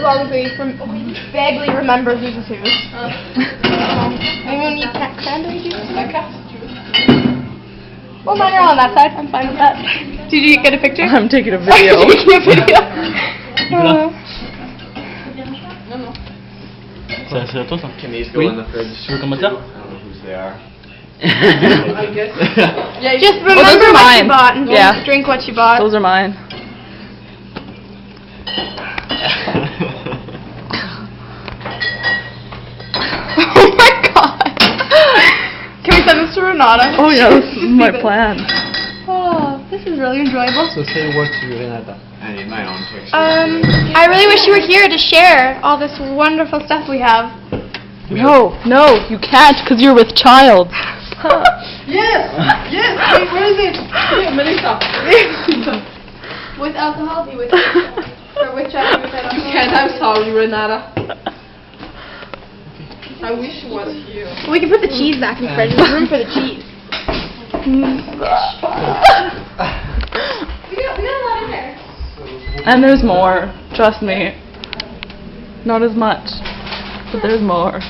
long as we vaguely remember who's who. Anyone need cranberry juice? Well, mine are all on that side. I'm fine with that. Did you get a picture? I'm taking a video. I'm taking a video. C'est à toi ça? Can these go in the fridge? Tu veux comme ça? I don't know whose they are. I guess. Yeah, just remember those are what mine. you bought and Yeah. drink what you bought. Those are mine. Oh my god! Can we send this to Renata? Oh yeah, this is my plan. Oh, this is really enjoyable. So say a word to Renata. I need my own picture. I really wish you were here to share all this wonderful stuff we have. No, you can't because you're with child. Yes! Yes! Wait, where is it? Melissa. With alcohol? With or with child? With alcohol? You can't, I'm sorry, Renata. I wish it was here. We can put the cheese back in the fridge. There's room for the cheese. We got a lot in there. And there's more. Trust me. Not as much, but there's more.